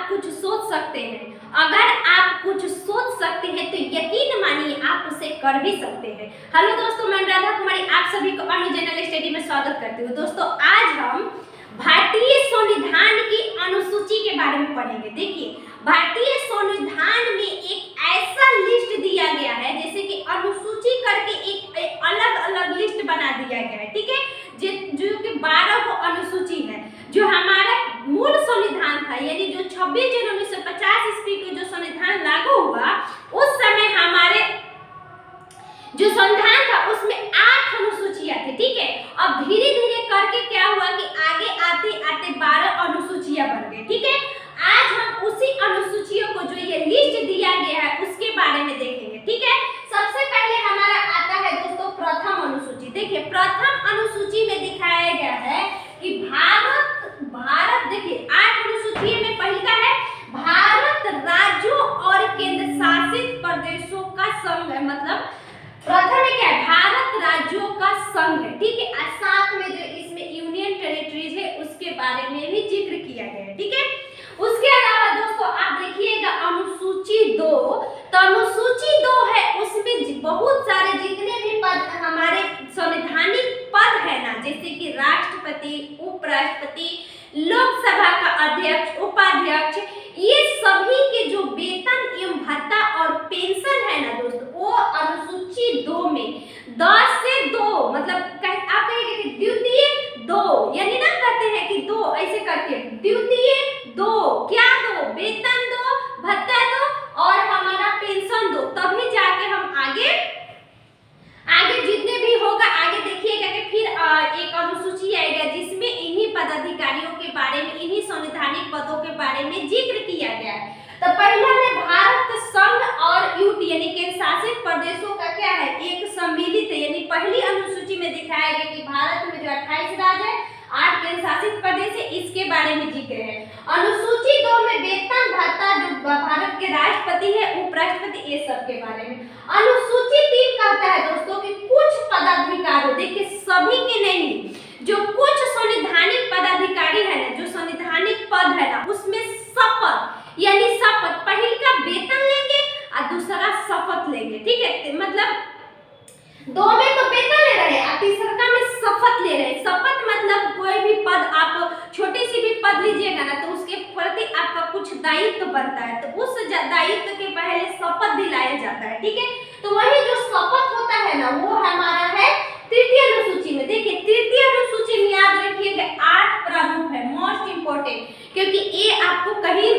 आप कुछ सोच सकते हैं। अगर आप कुछ सोच सकते हैं तो यकीन मानिए आप उसे कर भी सकते हैं। हेलो दोस्तों, मैं राधा कुमारी आप सभी को अनु जनरल स्टडी में स्वागत करती हूँ। दोस्तों, आज हम भारतीय संविधान की अनुसूची के बारे में पढ़ेंगे। देखिए, भारतीय संविधान में एक ऐसा लिस्ट दिया गया है, जैसे कि अनुसूची करके एक अलग अलग लिस्ट बना दिया गया है, ठीक है, जो कि 12 को अनुसूची है। जो हमारा मूल संविधान था, यानी जो 26 जनवरी 1950 ईस्वी को जो संविधान लागू हुआ, उस समय हमारे जो संविधान था उसमें 8 अनुसूचियां थी, ठीक है। अब धीरे धीरे करके क्या हुआ कि आगे आते आते 12 अनुसूचियां बन गई, ठीक है। आज हम उसी अनुसूचियों को, जो ये लिस्ट दिया गया है, उसके बारे में देखेंगे, ठीक है। सबसे पहले हमारा आता है दोस्तों प्रथम अनुसूची। देखिए, प्रथम अनुसूची में दिखाया गया है कि भारत देखिए 8 अनुसूची में पहला है भारत राज्यों और केंद्र शासित प्रदेशों का संघ है। मतलब प्रथम में क्या है, भारत राज्यों का संघ है, ठीक है। और साथ में जो इसमें यूनियन टेरिटरीज है उसके बारे में भी जिक्र किया गया है, ठीक है। उसके अलावा दोस्तों आप देखिएगा अनुसूची 2, तो अनुसूची 2 है, उसमें बहुत सारे जितने भी पद हमारे संवैधानिक पद है ना, जैसे कि राष्ट्रपति, उपराष्ट्रपति, लोकसभा का अध्यक्ष, उपाध्यक्ष, ये सभी के जो वेतन एवं भत्ता और पेंशन है ना दोस्तों, वो अनुसूची 2 में 10 से 2, मतलब आप कहेंगे कि द्वितीय 2, यानी ना कहते हैं कि 2 ऐसे करके, द्वितीय 2 क्या 2, वेतन 2, भत्ता 2 और हमारा पेंशन 2, तभी जाके हम आगे जितने भी होगा आगे देखिएगा कि फिर एक अनुसूची आएगा जिसमें इन्हीं पदाधिकारियों के बारे में, इन्हीं संवैधानिक पदों के बारे में जिक्र किया गया है। तो पहला है भारत संघ और यूटी यानी केंद्र शासित प्रदेशों का क्या है, एक सम्मिलित है। यानी पहली अनुसूची में दिखाया गया कि भारत में जो 28 राज्य है, 8 केंद्र शासित प्रदेश है, इसके बारे में जिक्र है। अनुसूची 2 में वेतन भत्ता, जो भारत के राष्ट्रपति है, उपराष्ट्रपति, ये सब के बारे में। अनुसूची 3 कहता है दोस्तों कि कुछ पदाधिकारी, देखिए सभी के नहीं, जो कुछ संवैधानिक पदाधिकारी है ना, जो संवैधानिक पद है ना, उसमें शपथ, यानी शपथ, पहले का वेतन लेंगे और दूसरा शपथ लेंगे, ठीक है। मतलब 2 में तो वेतन ले रहे हैं और तीसरा में शपथ ले रहे हैं। शपथ मतलब कोई भी पद, आप छोटी सी भी पद लीजिएगा ना, तो उसके प्रति आपका कुछ दायित्व बनता है, तो उस दायित्व के पहले शपथ दिलाया जाता है, ठीक है। तो वही जो शपथ होता है ना, वो हमारा है तृतीय अनुसूची में। देखिए, तृतीय अनुसूची में याद रखिएगा 8 प्रारूप है, मोस्ट इंपोर्टेंट, क्योंकि ये आपको कहीं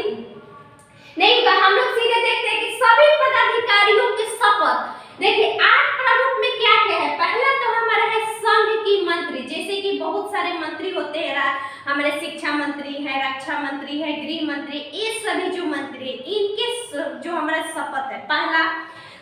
नहीं, हम लोग सीधे देखते हैं कि सभी पदाधिकारियों के शपथ। देखिए 8 प्रारूप में क्या क्या है, पहला तो हमारा है संघ की मंत्री, जैसे कि बहुत सारे मंत्री होते हैं, हमारे शिक्षा मंत्री है, रक्षा मंत्री है, गृह मंत्री, ये सभी जो मंत्री इनके जो हमारा शपथ है पहला।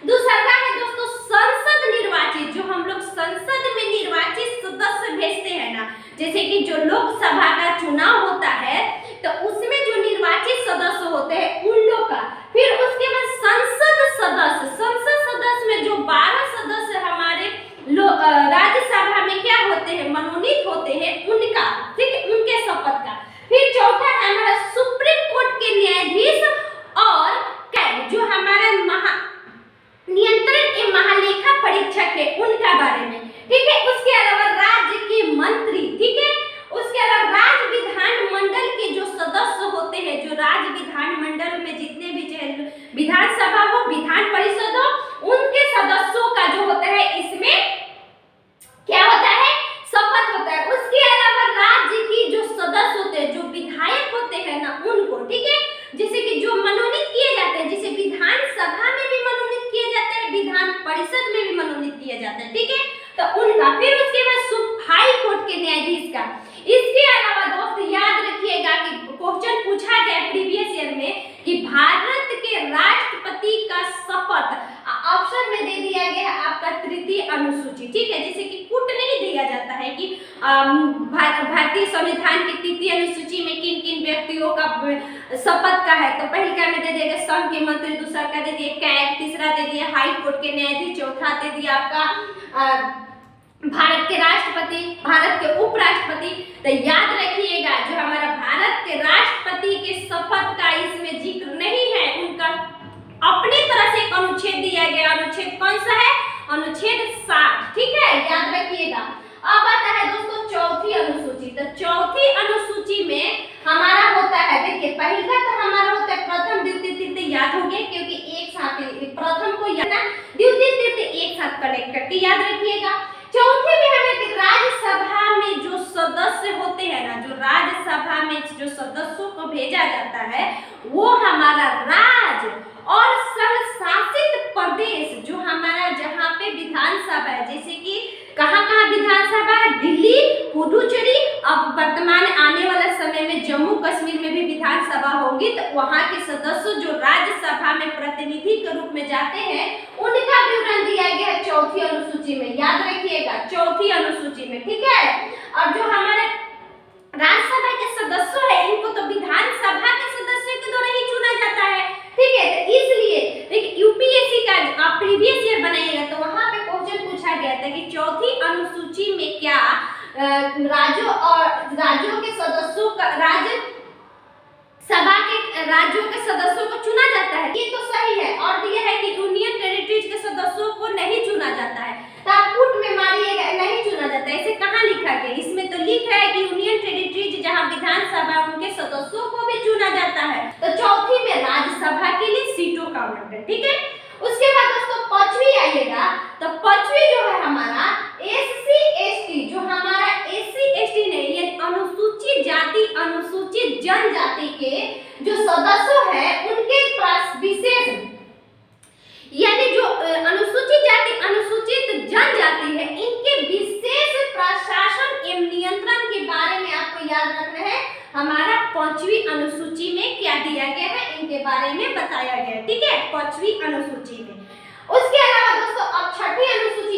दूसरा है दोस्तों संसद निर्वाचित, जो हम लोग संसद में निर्वाचित सदस्य भेजते हैं ना, जैसे कि जो लोकसभा का चुनाव होता है तो उसमें जो निर्वाचित सदस्य होते हैं उन लोग का। फिर उसके बाद संसद सदस्य में जो 12 सदस्य हमारे राज्यसभा में क्या होते हैं, मनोनीत होते हैं, उनका, ठीक है, उनके शपथ का। फिर चौथा है हमारा सुप्रीम कोर्ट के न्यायाधीश और जो हमारा नियंत्रण एवं महालेखा परीक्षक है, उनका बारे में, ठीक है। उसके अलावा राज्य के मंत्री, ठीक है। उसके अलावा राज्य विधानमंडल के जो सदस्य होते हैं, जो राज्य विधानमंडल में जितने भी विधानसभा हो, विधान परिषद हो, उनके सदस्यों का जो होता है इसमें क्या होता है, शपथ होता है। उसके अलावा राज्य की जो सदस्य होते हैं, जो विधायक होते हैं ना, उनको, ठीक है, जैसे कि जो मनोनीत किए जाते हैं, जैसे विधानसभा में भी मनोनीत किए जाते हैं, विधान परिषद में भी मनोनीत किए जाते हैं, ठीक है, तो उनका। फिर उसके बाद हाई कोर्ट के न्यायाधीश का। इसके अलावा दोस्त याद रखिएगा कि क्वेश्चन पूछा गया प्रीवियस ईयर में कि भारत के राष्ट्रपति का शपथ ऑप्शन में दे दिया गया है आपका तृतीय अनुसूची, ठीक है। जैसे कि पुट नहीं दिया जाता है कि भारतीय संविधान की तृतीय अनुसूची में किन किन व्यक्तियों का शपथ का है, तो पहले का में दे देगा संघ के मंत्री, दूसरा का दे दिया कैग, तीसरा दे दिया हाई कोर्ट के न्यायाधीश, चौथा दे दिया आपका भारत के राष्ट्रपति, भारत के उपराष्ट्रपति। तो याद रखिएगा जो हमारा भारत के राष्ट्रपति के शपथ का इसमें अपनी तरह से एक अनुच्छेद दिया गया। अनुच्छेद कौन सा है? अनुच्छेद 60। ठीक है, याद रखिएगा। अब आता है दोस्तों चौथी अनुसूची। तो चौथी अनुसूची में हमारा होता है, देखिए पहला तो हमारा होता है प्रथम द्वितीय तृतीय, याद हो गया क्योंकि एक साथ प्रथम को याद ना द्वितीय तृतीय एक साथ कनेक्ट करके याद रखिएगा। चौथे में हमें राज्यसभा में जो सदस्य होते हैं ना, जो राज्यसभा में जो सदस्यों को भेजा जाता है वो हमारा राज्य और संघ शासित प्रदेश, जो हमारा जहाँ पे विधानसभा है, जैसे कि कहाँ विधानसभा है? दिल्ली, पुडुचेरी, अब वर्तमान आने वाला समय में जम्मू कश्मीर में भी विधानसभा होगी, तो वहाँ के सदस्य जो राज्यसभा में प्रतिनिधि के रूप में जाते हैं उनका विवरण दिया गया है चौथी अनुसूची में। याद रखिएगा चौथी अनुसूची में। ठीक है, और जो हमारे राज्यसभा के सदस्य है इनको तो विधानसभा के सदस्यों के द्वारा ही चुना जाता है। ठीक है, तो इसलिए देखिए यूपीएससी का आप प्रीवियस ईयर बनाइएगा तो वहां पे क्वेश्चन पूछा गया था कि चौथी अनुसूची में क्या राज्यों के सदस्यों का राज्य सभा के राज्यों के सदस्यों को चुना जाता है। ये तो सही है, और दिया है कि यूनियन टेरिटरीज के सदस्यों को नहीं चुना जाता है। तो आप फुट में मारिएगा नहीं चुना जाता है, इसे कहाँ लिखा गया? इसमें तो लिख रहा है कि यूनियन टेरिटरीज जहाँ विधानसभा उनके सदस्यों को भी चुना जाता है। तो चौथी में राज्यसभा के लिए सीटों का आवंटन। ठीक है, उसके बाद दोस्तों पांचवी आइएगा, तो पांचवी जो है हमारा एससी एसटी, जो हमारा एससी एसटी नहीं ये अनुसूचित जाति अनुसूचित जनजाति के जो सदस्य हैं उनके पास विशेष, यानी जो अनुसूचित जाति अनुसूचित जनजाति है इनके विशेष प्रशासन एवं नियंत्रण के बारे में आपको याद रखना है। हमारा पांचवी अनुसूची में क्या दिया गया है इनके बारे में बताया गया है। ठीक है, पांचवी अनुसूची में। उसके अलावा दोस्तों अब छठी अनुसूची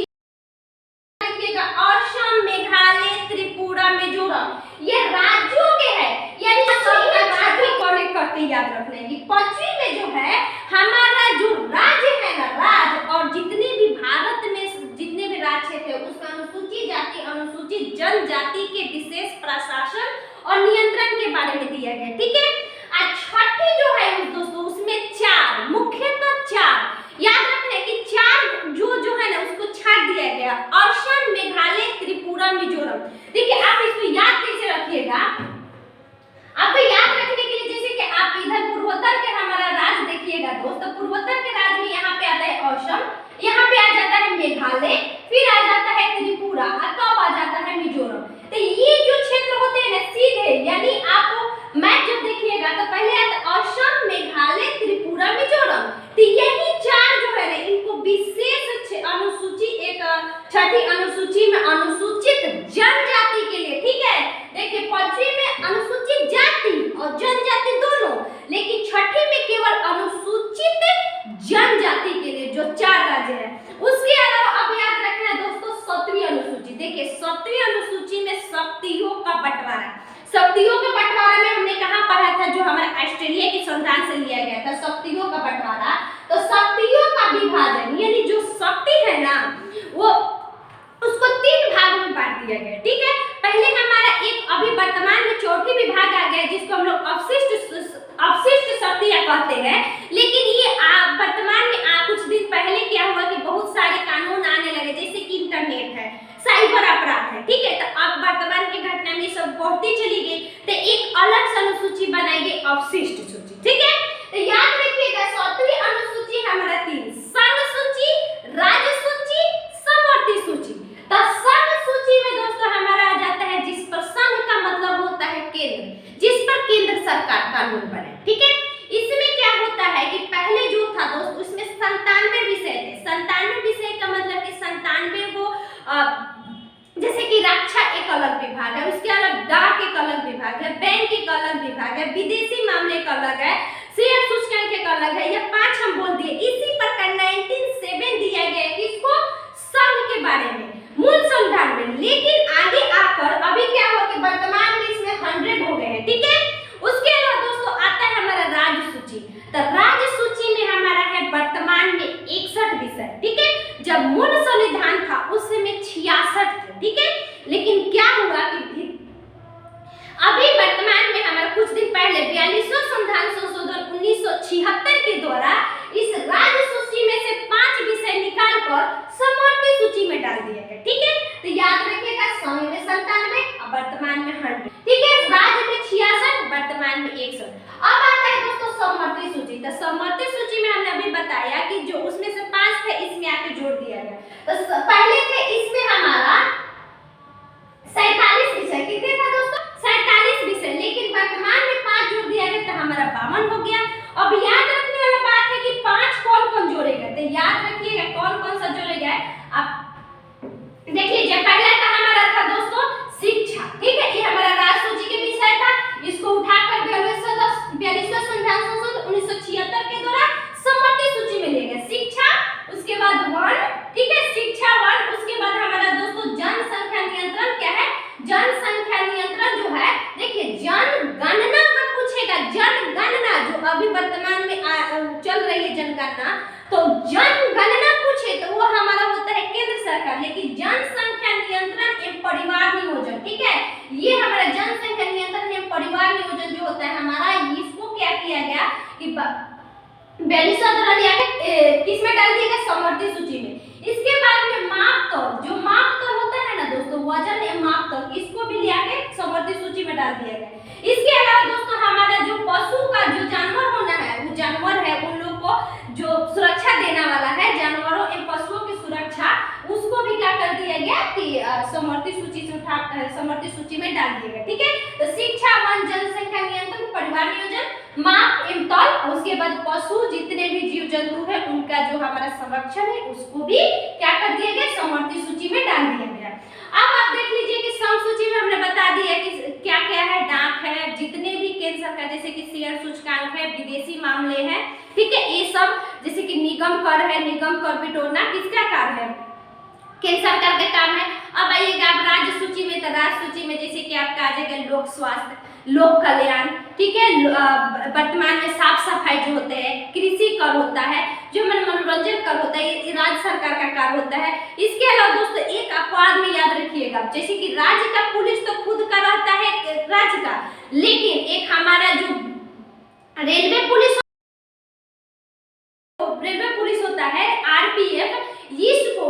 देखिएगा, असम, मेघालय, त्रिपुरा, मिजोरम, ये राज्यों के हैं, यानी राज्यों को करके याद रखना है कि पांचवी में जो है हमारा जो राज्य है ना, राज्य और जितने भी भारत में जितने भी राज्य थे उसका अनुसूचित जाति अनुसूचित जनजाति के विशेष प्रशासन और नियंत्रण के बारे में दिया गया। ठीक है, आज छठी जो है दोस्तों उसमें चार, मुख्यतः चार याद रखना कि चार जो है ना उसको छाट दिया गया, असम, मेघालय, त्रिपुरा, मिजोरम। देखिए आप इसको याद कैसे रखिएगा, आपको याद रखने के लिए जैसे कि आप इधर पूर्वोत्तर के हमारा राज्य देखिएगा दोस्तों, पूर्वोत्तर के राज्य में यहाँ पे आता है असम, यहाँ पे आ जाता है मेघालय, फिर आ जाता है त्रिपुरा, तब आ जाता है मिजोरम। तो ये जो क्षेत्र होते हैं ना सीधे, यानी आप मैप जब देखिएगा तो पहले आता है असम, मेघालय, त्रिपुरा, मिजोरम। तो यही चार जो है ना इनको विशेष अनुसूची, एक छठी अनुसूची में अनुसूचित जनजाति के लिए। ठीक है, देखिए पांचवी में अनुसूचित जाति और जनजाति दोनों, लेकिन छठी में केवल अनुसूचित जनजाति के लिए जो चार राज्य है। उसके अलावा अब याद रखना दोस्तों सातवीं अनुसूची। देखिए सातवीं अनुसूची में शक्तियों का बंटवारा, शक्तियों के बंटवारा में हमने कहाँ पढ़ा था, जो हमारे ऑस्ट्रेलिया के संविधान से लिया गया था शक्तियों का बंटवारा। तो शक्तियों का विभाजन, यानी जो शक्ति है ना वो उसको तीन भागों में बांट दिया गया। ठीक है, पहले हमारा एक अभी वर्तमान में चौथी विभाग आ गया जिसको हम लोग अवशिष्ट शक्तियां कहते हैं, लेकिन ये वर्तमान में कुछ दिन पहले क्या हुआ कि बहुत सारे कानून आने लगे, जैसे कि इंटरनेट है, साइबर अपराध है। ठीक है, तो अब वर्तमान की घटना में सब बढ़ती चली गई, तो एक अलग अनुसूची बनाई गई अवशिष्ट सूची। ठीक है, तो याद रखिएगा सातवीं अनुसूची हमारा तीन, संघ सूची, राज्य सूची, समवर्ती सूची। तो संघ सूची में दोस्तों हमारा आ जाता है जिस पर संघ का मतलब होता है केंद्र, जिस पर केंद्र सरकार कानून बने। ठीक है, इसमें क्या होता है कि पहले जो था दोस्त उसमें 97 विषय थे। 97 विषय का मतलब कि 97 वो जैसे कि रक्षा एक अलग विभाग है, उसके अलग डाक एक अलग विभाग है, बैंक एक अलग विभाग है, विदेशी मामले एक अलग है, शेयर सूचकांक एक अलग है, ये 5 हम बोल दिए। इसी प्रकार 1907 दिया गया है किसको, संघ के बारे में मूल संविधान में, लेकिन आगे आकर अभी क्या हो कि वर्तमान में इसमें 100 हो गए हैं। ठीक है, उसके अलावा दोस्तों आता है हमारा राज्य सूची। तो राज्य सूची में हमारा है वर्तमान में 61 विषय। ठीक है, जब मूल संविधान था उस समय 66 थे। ठीक है, लेकिन क्या हुआ कि अभी वर्तमान में हमारा कुछ दिन पहले 42वां संविधान संशोधन 1976 के द्वारा इस अब आता है दोस्तों समवर्ती सूची। तो समवर्ती सूची में हमने अभी बताया कि जो उसमें से 5 थे इसमें आके जोड़ दिया गया। तो पहले थे इसमें हमारा 47 विषय, कितने था दोस्तों 47 विषय, लेकिन वर्तमान में 5 जोड़ दिया गया तो हमारा 52 हो गया। अब याद रखने वाला बात है कि 5 कौन कौन जोड़े गए, तो याद रखिएगा कौन कौन सा जोड़े गए। अब देख लीजिए, पहला था हमारा था दोस्तों शिक्षा, ठीक है, ये हमारा राज्य सूची के विषय था। इसको उठाकर 42वां संविधान संशोधन 1976 के द्वारा समवर्ती सूची में ले गए शिक्षा। उसके बाद 1, ठीक है, शिक्षा 1। उसके बाद हमारा दोस्तों जनसंख्या नियंत्रण क्या है, जनसंख्या नियंत्रण जो है, देखिए जनगणना अगर पूछेगा, जनगणना जो अभी वर्तमान में चल रही है जनगणना, तो जनगणना पूछे तो वो हमारा होता है केंद्र सरकार, लेकिन जनसंख्या नियंत्रण एवं परिवार नियोजन, ठीक है, ये हमारा जनसंख्या नियंत्रण एवं परिवार नियोजन जो होता है हमारा, इसको क्या किया गया कि 42वां द्वारा लिया गया, किसमें डाल दिया गया, समवर्ती सूची में। इसके बाद में मापतौल, जो मापतौल होता है ना दोस्तों, वजन एवं मापतौल, इसको भी लिया के समवर्ती सूची में डाल दिया गया। इसके अलावा दोस्तों हमारा जो पशु का जो जानवर होना है, वो जानवर है उन लोग को जो सुरक्षा देने वाला है, जानवरों एवं पशुओं की सुरक्षा, उसको भी क्या कर दिया गया कि समवर्ती सूची से उठा समवर्ती सूची में डाल दिया गया, ठीक है। तो शिक्षा 1, जनसंख्या नियंत्रण, परिवार नियोजन, माप एवं तौल, उसके बाद पशु जितने भी जीव जंतु है उनका जो हमारा संरक्षण है उसको भी क्या कर दिया गया, समवर्ती सूची में डाल दिया गया। अब आप देख लीजिए कि सम सूची में हमने बता दिया कि क्या क्या है, डाक है, जितने भी केंद्र सरकार जैसे कि शेयर सूचकांक है, विदेशी मामले हैं, ठीक है, ये सब जैसे कि निगम कर है, निगम कर बिटोरना किसका कार्य है, केंद्र सरकार का काम है। अब आइएगा आप राज्य सूची में, तो राज्य सूची में जैसे कि आपका आ जाएगा लोक स्वास्थ्य, लोक कल्याण, ठीक है, वर्तमान में साफ सफाई जो होते हैं, कृषि कर होता है, जो मनोरंजन कर होता है, ये राज्य सरकार का कार्य होता है। इसके अलावा दोस्तों एक अपवाद में याद रखिएगा, जैसे कि राज्य का पुलिस तो खुद का रहता है राज्य का, लेकिन एक हमारा जो रेलवे पुलिस होता है आरपीएफ, इसको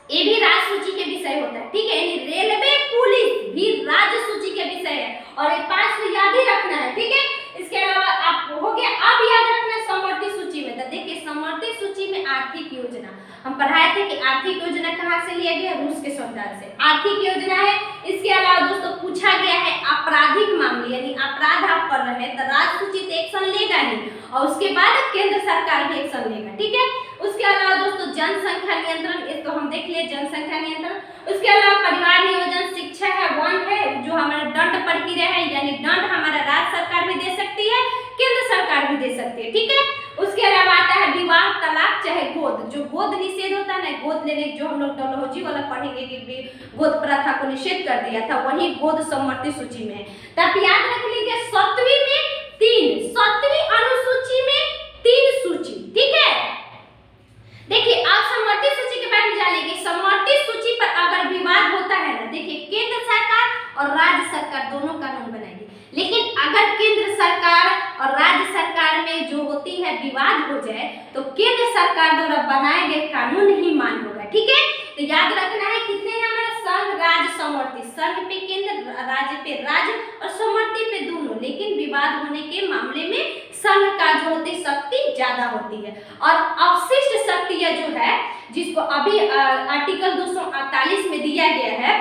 ये भी राज्य सूची के विषय होता है, ठीक है, यानी रेलवे पुलिस भी राज्य सूची के विषय है, और ये 5 तो याद ही रखना है, ठीक है। इसके अलावा आप हो गया, अब याद रखना समवर्ती सूची में, तो देखिए समवर्ती सूची में आर्थिक योजना हम पढ़ाए थे कि आर्थिक योजना कहाँ से लिया गया, रूस के संविधान से आर्थिक योजना है। इसके अलावा दोस्तों पूछा गया है आपराधिक मामले, यानी अपराध आप कर रहे हैं तो राज्य सूची तो एक्शन लेगा ही, और उसके बाद केंद्र सरकार भी एक्शन लेगा, ठीक है। उसके अलावा दोस्तों जनसंख्या नियंत्रण, इसको हम देख लिए जनसंख्या नियंत्रण। उसके अलावा परिवार नियोजन, शिक्षा है 1 है, जो हमारा दंड प्रक्रिया है, यानी दंड हमारा राज्य सरकार भी दे सकती है, केंद्र सरकार भी दे सकती है, ठीक है। उसके अलावा आता है विवाह, तलाक चाहे गोद, जो गोद निषेध होता है ना, गोद लेने जो हम लोग डोलोजी वाला पढ़ेंगे कि गोद प्रथा को निषेध कर दिया था, वही गोद समवर्ती सूची में है। तब याद रख लीजिए 7वीं में 3, 7वीं अनुसूची में 3 सूची, ठीक है। देखिए आप समवर्ती सूची के बारे में जानेंगे, समवर्ती सूची पर अगर विवाद होता है ना, देखिए केंद्र सरकार और राज्य सरकार दोनों कानून बनाएगी, लेकिन अगर केंद्र सरकार और राज्य सरकार में जो होती है विवाद हो जाए तो केंद्र सरकार द्वारा बनाए गए कानून ही मान्य होगा, ठीक है। तो याद रखना है कितने हैं हमारा, संघ राज्य समवर्ती, संघ पे केंद्र, राज्य पे राज्य और समवर्ती पे दोनों, लेकिन विवाद होने के मामले में संघ का जो होती शक्ति ज्यादा होती है, और अवशिष्ट शक्तियां जो है जिसको अभी आर्टिकल 248 में दिया गया है,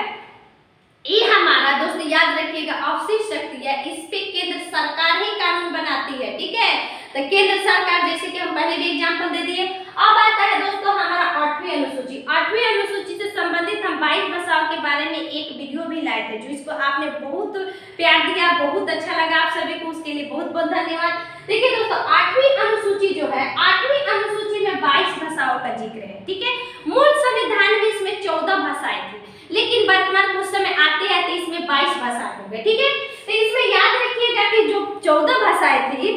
ये हमारा दोस्तों याद रखिएगा अवशिष्ट शक्ति है, इस पे केंद्र सरकार ही कानून बनाती है, ठीक है। तो केंद्र सरकार, जैसे कि हम पहले भी एग्जांपल दे दिए। अब आता है दोस्तों हमारा 8वीं अनुसूची। 8वीं अनुसूची से संबंधित हम 22 भाषाओं के बारे में एक वीडियो भी लाए थे, जो इसको आपने बहुत प्यार दिया, बहुत अच्छा लगा आप सभी को, उसके लिए बहुत बहुत धन्यवाद। देखिए दोस्तों 8वीं अनुसूची जो है, 8वीं अनुसूची में 22 भाषाओं का जिक्र है, ठीक है। मूल संविधान में इसमें 14 भाषाएं थी, लेकिन वर्तमान कुछ समय आते आते इसमें 22 भाषाएं हो गए, ठीक है। तो इसमें याद रखिएगा कि जो 14 भाषाएं थी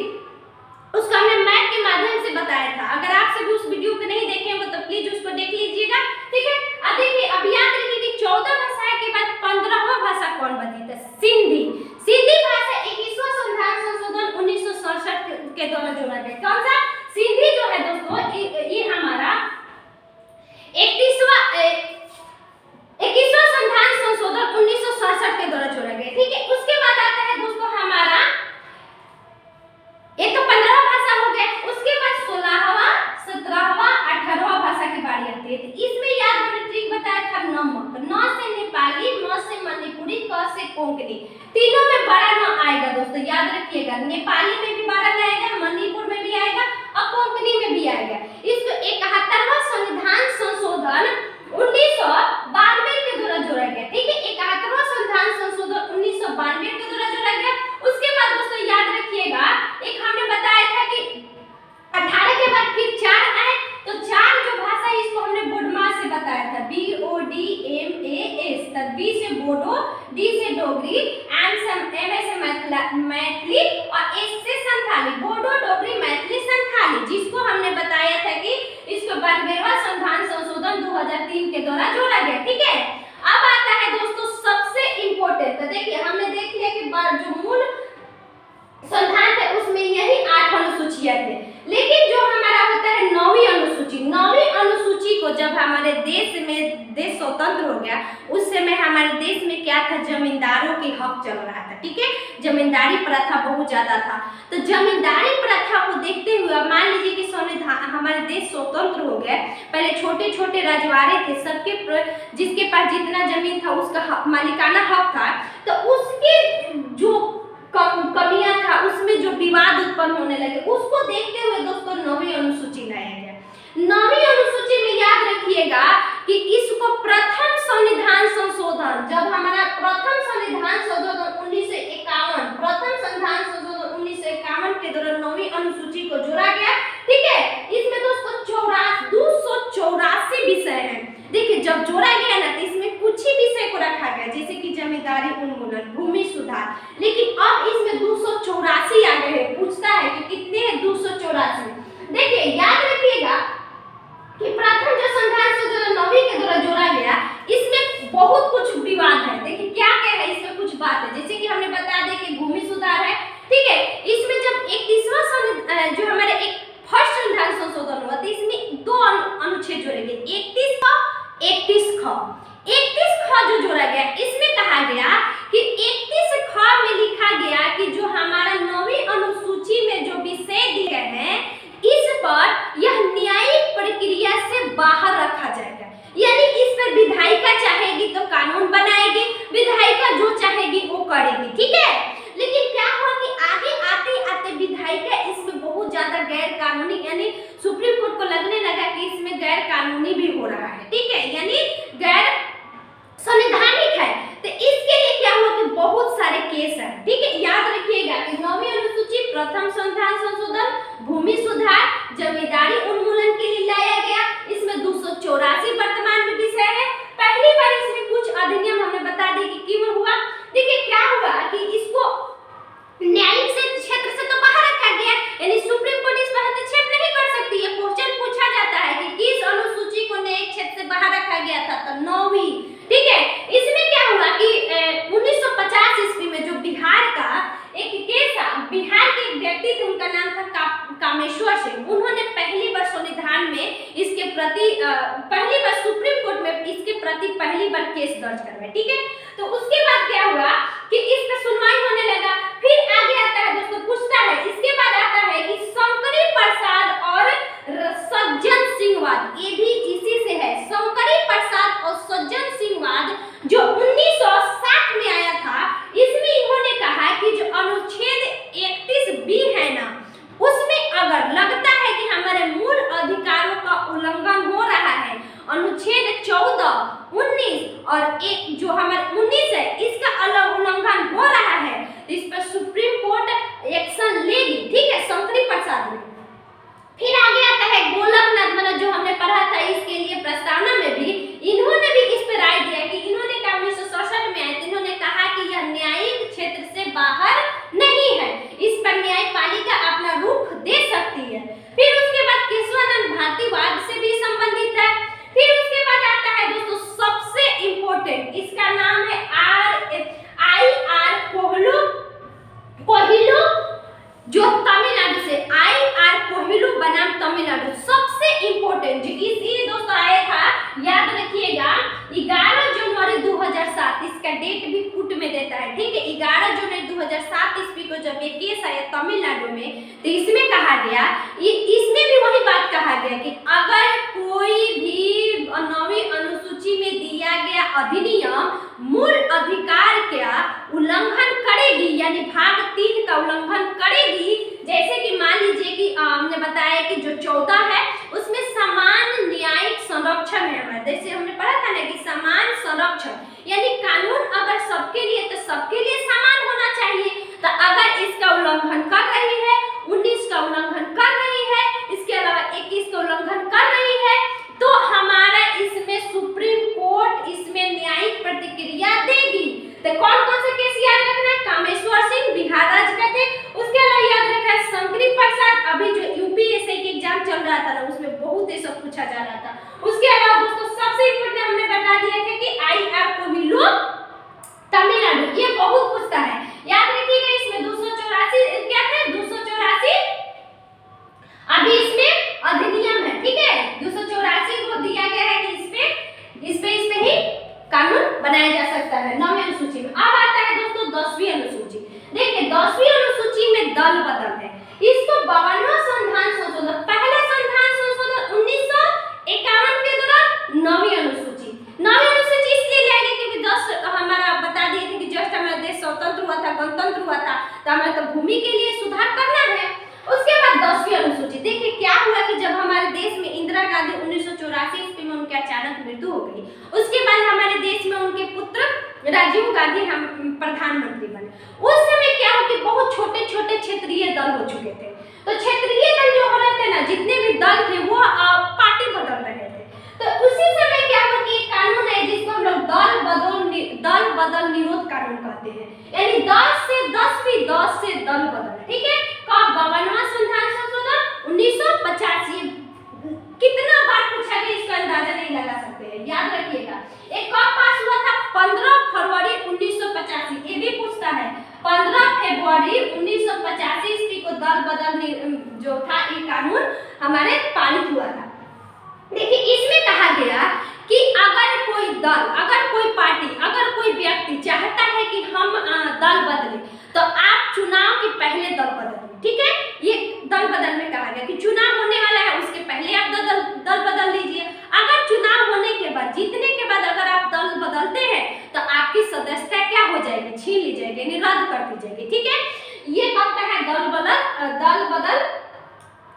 उसका हमने मैप के माध्यम से बताया था, अगर आप सभी उस वीडियो को नहीं देखे हो तो प्लीज उसको देख लीजिएगा, ठीक है। अब देखिए अब याद रखिए कि 14 भाषाएं के बाद 15वां भाषा कौन बची था, सिंधी। सिंधी भाषा 21वां संविधान संशोधन 1967 के द्वारा जोड़ा गया। कौन सा, सिंधी जो है दोस्तों, ये हमारा 21वां संविधान संशोधन 1967 के द्वारा जोड़ा गया, ठीक है। उसके बाद आता है दोस्तों हमारा नेपाली में भी बारन आएगा, मणिपुर में भी आएगा और कोंकणी में भी आएगा। इसको 71वां संविधान संशोधन 1992 के द्वारा जोड़ा गया। ठीक है, 71वां संविधान संशोधन 1992 के द्वारा जोड़ा गया। उसके बाद दोस्तों याद रखिएगा, एक हमने बताया था कि 18 के बाद फिर 4 आए, तो 4 जो भाषा है इसको हमने बोडमास से बताया था, BODMAS। तब B से बोडो, D से डोगरी, M से मैथिली और S से संथाली। बोडो, डोगरी, मैथिली, संथाली, जिसको हमने बताया था कि इसको 92वां संविधान संशोधन 2003 के द्वारा जोड़ा गया। ठीक है, अब आता है दोस्तों सबसे इंपॉर्टेंट। तो देखिए हमने देख लिया कि जो मूल संविधान थे उसमें यही 8 अनुसूचियां थे, लेकिन जो हमारा होता है 9वीं अनुसूची, 9वीं अनुसूची को जब हमारे देश स्वतंत्र हो गया, उस समय हमारे देश में क्या था, जमींदारों के हक चल रहा था। ठीक है, जमींदारी प्रथा बहुत ज्यादा था। तो जमींदारी प्रथा को देखते हुए मान लीजिए कि संविधान हमारे देश स्वतंत्र हो गया, पहले छोटे छोटे रजवाड़े थे, सबके जिसके पास जितना जमीन था उसका मालिकाना हक था, तो उसके जो कमियां था, उसमें जो विवाद उत्पन्न होने लगे, उसको देखते हुए दोस्तों 9वीं अनुसूची लाया गया। 9वीं अनुसूची में याद रखिएगा कि इसको प्रथम संविधान संशोधन, जब हमारा प्रथम संविधान संशोधन 1951, प्रथम संविधान संशोधन 1951 के दौरान 9वीं अनुसूची को जोड़ा गया। ठीक है, इसमें दोस्तों 284 विषय हैं। देखिए जब जोड़ा गया ना, तो इसमें कुछ ही विषय को रखा गया, जैसे कि जमींदारी उन्मूलन, भूमि सुधार, लेकिन अब इसमें 284 आ गए हैं। पूछता है कि कितने हैं, 284। देखिए याद रखिएगा कि प्रथम जो संविधान संशोधन 9वीं के द्वारा जोड़ा गया, इसमें बहुत कुछ विवाद है। देखिए क्या क्या है, इसमें कुछ बात है, जैसे कि हमने बता दें कि भूमि सुधार है। ठीक है, इसमें जब 31वां जो हमारे एक फर्स्ट संविधान संशोधन हुआ, तो इसमें 2 अनुच्छेद जोड़े गए, 31 ख 31 ख। 31 ख जो जोड़ा गया, इसमें कहा गया कि 31 ख में लिखा गया कि जो हमारा 9वीं अनुसूची में जो विषय दिए हैं, इस पर यह न्यायिक प्रक्रिया से बाहर रखा जाएगा। यानी इस पर विधायिका चाहेगी तो कानून बनाएगी, विधायिका जो चाहेगी वो करेगी। ठीक है, लेकिन क्या हुआ कि आगे आते आते विधायिका इसमें बहुत ज्यादा गैर कानूनी, यानी सुप्रीम कोर्ट को लगने लगा कि इसमें गैर कानूनी भी हो रहा है। ठीक है, यानी गैर संवैधानिक है। तो इसके लिए क्या हुआ कि बहुत सारे केस है। ठीक है, याद रखिएगा कि 9वीं अनुसूची प्रथम संविधान संशोधन, भूमि सुधार, जमींदारी उन्मूलन के लिए लाया गया। इसमें 284 वर्तमान में विषय है। पहली बार इसमें कुछ अधिनियम हमने बता दी कि क्यों हुआ। देखिए क्या हुआ कि इसको न्यायिक से क्षेत्र से तो बाहर रखा गया, यानी सुप्रीम कोर्ट इस पर हस्तक्षेप नहीं कर सकती है। क्वेश्चन पूछा जाता है कि किस अनुसूची को न्यायिक क्षेत्र से बाहर रखा गया था, तो 9वीं। ठीक है, इसमें क्या हुआ कि 1950 ईस्वी में जो बिहार का एक केस था, बिहार के एक व्यक्ति थे, उनका नाम था कामेश्वर सिंह। उन्होंने पहली बार संविधान में इसके प्रति पहली बार सुप्रीम कोर्ट में इसके प्रति पहली बार केस दर्ज करवाया। ठीक है, तो उसके बाद क्या हुआ कि इस पर सुनवाई होने लगा। फिर आगे आता है दोस्तों, पूछता है, इसके बाद आता है कि शंकरी प्रसाद और सज्जन सिंह वाद, ये भी इसी से है। शंकरी प्रसाद और सज्जन सिंह वाद जो 1960 में आया था, इसमें इन्होंने कहा कि जो अनुच्छेद 31B है ना, उसमें अगर लगता है कि हमारे मूल अधिकारों का उल्लंघन हो रहा है, अनुच्छेद 14, 19 और एक जो हमारे 19 है, इसका उल्लंघन हो रहा है, तो इस पर सुप्रीम कोर्ट एक्शन लेगी। ठीक है, शंकरी प्रसाद ने। फिर आगे आता है गोलकनाथ, मतलब जो हमने पढ़ा था, इसके लिए प्रस्तावना में भी इन्होंने भी इस पर राय दिया कि इन्होंने 1967 में आए, तो इन्होंने कहा कि यह न्यायिक क्षेत्र से बाहर नहीं है, इस पर न्यायपालिका अपना रुख दे सकती है। फिर उसके बाद केशवानंद भारतीवाद से भी संबंधित है। फिर उसके बाद आता है दोस्तों सबसे इंपॉर्टेंट, इसका नाम है I.R. कोहिलू, जो तमिलनाडु से I.R. कोहिलू बनाम तमिलनाडु। सबसे इंपॉर्टेंट जो इसी दोस्तों आया था, याद रखिएगा 11 जनवरी 2007, इसका डेट भी कूट में देता है। ठीक है, 11 जनवरी 2007 ईस्वी को जब ये केस आया तमिलनाडु में, तो इसमें कहा गया, इसमें भी वही बात कहा गया कि अगर कोई भी 9वीं अनुसूची में दिया गया अधिनियम मूल अधिकार का उल्लंघन करेगी, यानी भाग 3 का उल्लंघन करेगी, 14 है उसमें समान न्यायिक संरक्षण है हमारे देश से। हमने पढ़ा था ना कि समान संरक्षण यानी कानून अगर सबके लिए तो सबके लिए समान होना चाहिए। तो अगर इसका उल्लंघन कर रही है, 19 का उल्लंघन कर रही है, इसके अलावा 21 का उल्लंघन कर रही है, तो हमारा इसमें सुप्रीम कोर्ट इसमें न्यायिक प्रतिक्रिया देगी। तो कौन कौन से केस याद रखना है? कामेश्वर सिंह बिहार राज्य का थे, उसके अलावा याद रखना है शंकरी प्रसाद, अभी जो यूपीएससी के एग्जाम चल रहा था ना उसमें बहुत ये सब पूछा जा रहा था। उसके अलावा दोस्तों सबसे इम्पोर्टेंट हमने बता दिया था कि IR कोविलो तमिलनाडु, ये बहुत पूछता है, याद रखिएगा। इसमें 284 क्या थे? 284 अभी इसमें अधिनियम है, ठीक है। 284 को दिया गया है कि इस पे ही कानून बनाया जा सकता है 9वीं अनुसूची में। अब आता है दोस्तों 10वीं अनुसूची। देखिए 10वीं अनुसूची में दल बदल है। इसको 52वां संविधान संशोधन, पहला संविधान संशोधन 1951 के दौरान 9वीं अनुसूची। 9वीं अनुसूची इसलिए लाई गई क्योंकि 10 हमारा बता दिए थे कि जस्ट हमारा देश स्वतंत्र हुआ था, गणतंत्र हुआ था, तो हमें तो भूमि के लिए सुधार करना है। उसके बाद 10वीं अनुसूची, देखिए क्या हुआ कि जब हमारे देश में इंदिरा गांधी 1984 ईस्वी में उनकी अचानक मृत्यु हो गई, उसके बाद हमारे देश में उनके पुत्र राजीव गांधी हम प्रधानमंत्री बने। उस समय क्या हो कि बहुत छोटे छोटे क्षेत्रीय दल हो चुके थे। तो क्षेत्रीय दल जो हो रहे थे ना, जितने भी दल थे वो पार्टी बदल रहे थे। तो उसी समय क्या हो कि एक कानून है जिसको हम लोग दल बदल निरोध कानून कहते हैं, यानी 10 से 10 दल बदल, ठीक है। कब? 52वां संविधान संशोधन 1985। कितना बार पूछा गया इसका अंदाजा नहीं लगा सकते हैं, याद रखिएगा। एक कब पास हुआ था? 15 फरवरी 1985, ये भी पूछता है। 15 फरवरी 1985 ईस्वी को दल बदल जो था ये कानून हमारे पारित हुआ था। देखिए इसमें कहा गया कि अगर कोई दल, अगर कोई पार्टी, अगर कोई व्यक्ति चाहता है कि हम दल बदले, तो आप चुनाव के पहले दल बदलिए, ठीक है। ये दल बदल में कहा गया कि चुनाव होने वाला है उसके पहले आप दल बदल लीजिए। अगर चुनाव होने के बाद, जीतने के बाद अगर आप दल बदलते हैं तो आपकी सदस्यता क्या हो जाएगी? छीन ली जाएगी, यानी रद्द कर दी जाएगी, ठीक है। ये कहता है दल बदल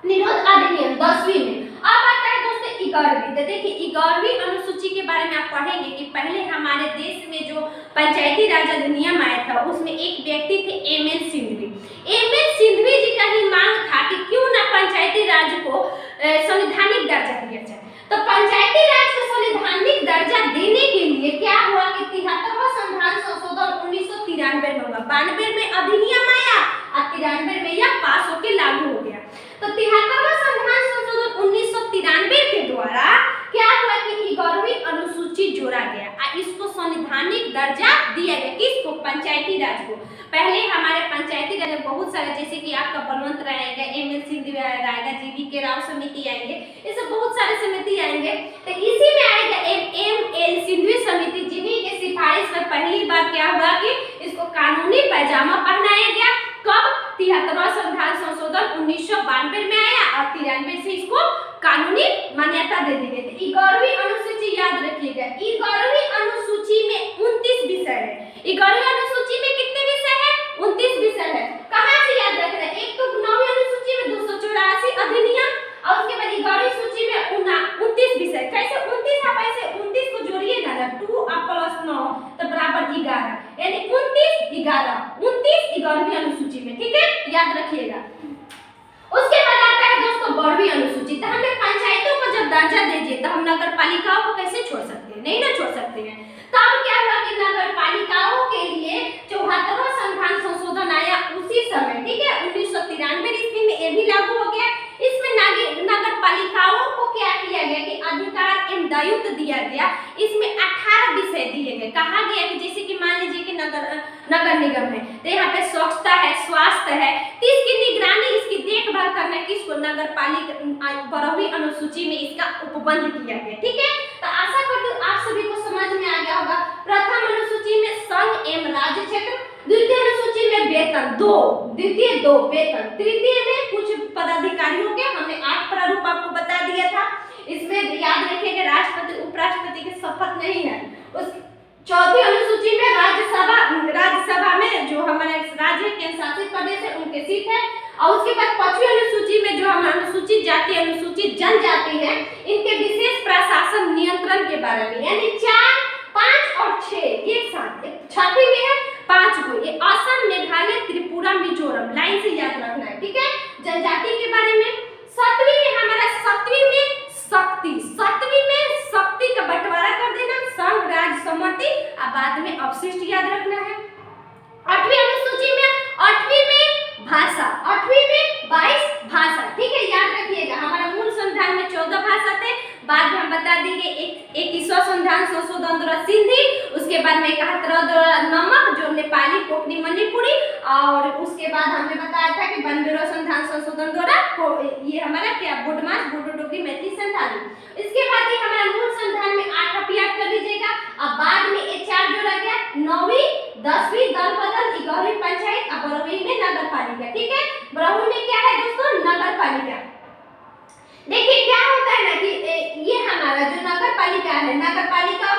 निरोध अधिनियम 10वीं में। अब आता है दोस्तों 11वीं। तो देखिए 11वीं अनुसूची के बारे में आप पढ़ेंगे कि पहले हमारे देश में जो पंचायती राज अधिनियम आया था उसमें एक व्यक्ति थे MN सिंघवी। MN सिंघवी जी का ही मांग था कि क्यों ना पंचायती राज को संवैधानिक दर्जा दिया जाए। तो पंचायती राज को संवैधानिक दर्जा देने के लिए क्या हुआ कि 73वां संविधान संशोधन 1993 में हुआ। 92 में अधिनियम आया और 93 में यह पास होकर लागू हो गया। तो 73वां संविधान संशोधन 1993 के द्वारा क्या हुआ कि 11वीं अनुसूची जोड़ा गया और इसको संवैधानिक दर्जा दिया गया। किसको? पंचायती राज को। पहले हमारे पंचायती राज में बहुत सारे, जैसे कि आपका बलवंत राय आएगा, MN सिंघवी आएगा, GV राव समिति आएंगे, ये सब बहुत सारे समिति आएंगे। तो इसी में आएगा ML सिंघवी समिति, जिन्हीं के सिफारिश पर पहली बार क्या हुआ कि इसको कानूनी पैजामा पहनाया गया। कब? 73वां संविधान संशोधन 1992 में आया और 93 से इसको कानूनी मान्यता दे दी गई थी। 11वीं अनुसूची याद रखिएगा। 11वीं अनुसूची में 29 विषय है। 11वीं अनुसूची में कितने विषय है? 29 विषय है। कहाँ से याद रखना है? एक तो 9वीं अनुसूची में 284 अधिनियम और उसके बाद 11वीं सूची में 29 विषय। कैसे 29? आप ऐसे 29 को जोड़िएगा ना, 2 + 9 तो बराबर 11, यानी 29 11 29 11वीं अनुसूची में, ठीक है, याद रखिएगा। उसके बाद आता है दोस्तों 12वीं अनुसूची। तो हमें पंचायतों को जब दर्जा दीजिए तो हम नगर पालिकाओं को कैसे छोड़ सकते हैं? नहीं ना छोड़ सकते हैं। तब क्या हुआ कि नगर पालिकाओं के लिए 74वां संविधान संशोधन आया उसी समय, ठीक है, 1993 ईस्वी में ये भी लागू हो गया। इसमें नगर पालिकाओं को क्या किया गया कि अधिकार एवं दायित्व दिया गया। इसमें 18 विषय दिए गए। कहा गया कि जैसे कि मान लीजिए कि नगर निगम है तो यहाँ पे स्वच्छता है, स्वास्थ्य है, तो इसकी निगरानी, इसकी देखभाल करना किसको? नगर पालिका। 12वीं अनुसूची में इसका उपबंध किया गया, ठीक है। तो आशा करती हूँ आप सभी को समझ में आ गया होगा। प्रथम अनुसूची में संघ एवं राज्य क्षेत्र, द्वितीय अनुसूची में वेतन 2, द्वितीय 2 वेतन, तृतीय में कुछ पदाधिकारियों के हमने 8 प्रारूप आपको बता दिया था। इसमें याद रखिएगा राष्ट्रपति उपराष्ट्रपति की शपथ नहीं है। चौथी अनुसूची में राज्यसभा में जो हमारे राज्य केंद्र शासित प्रदेश है उनके सीट है। और उसके बाद पांचवी अनुसूची में जो हमारे अनुसूचित जाति अनुसूचित जनजाति है इनके विशेष प्रशासन नियंत्रण के बारे में, यानी 4, 5 और 6 एक साथ। छठी में है 5 को, ये असम, मेघालय, त्रिपुरा, मिजोरम, लाइन से याद रखना है, ठीक है। जनजाति के बारे में सातवीं में हमारा सातवीं में शक्ति का बंटवारा कर देना, संघ, राज्य, समति, और बाद में अवशिष्ट याद रखना है। आठवीं अनुसूची में 8वीं में भाषा, 8वीं में 22 भाषा, ठीक है, याद रखिएगा। हमारा मूल संविधान में 14 भाषा थे, बाद में हम बता देंगे 21वां संविधान संशोधन द्वारा सिंधी, उसके बाद में 71 द्वारा नमक जो नेपाली, कोंकणी, मणिपुरी, और उसके बाद हमने बताया था कि 92वां संविधान संशोधन द्वारा ये हमारा क्या बोडमास, बोडो, डोगरी, मैथिली, संथाली। इसके बाद ही हमारा मूल संविधान में 8 आप याद कर लीजिएगा। अब बाद में ये 4 जो रह गया, 9वीं, 10वीं दल बदल, 11वीं पंचायत, और 12वीं में नगर पालिका, ठीक है। 12वीं में क्या है दोस्तों, नगर पालिका। देखिए क्या होता है ना कि ये हमारा जो नगर पालिका है, नगर पालिका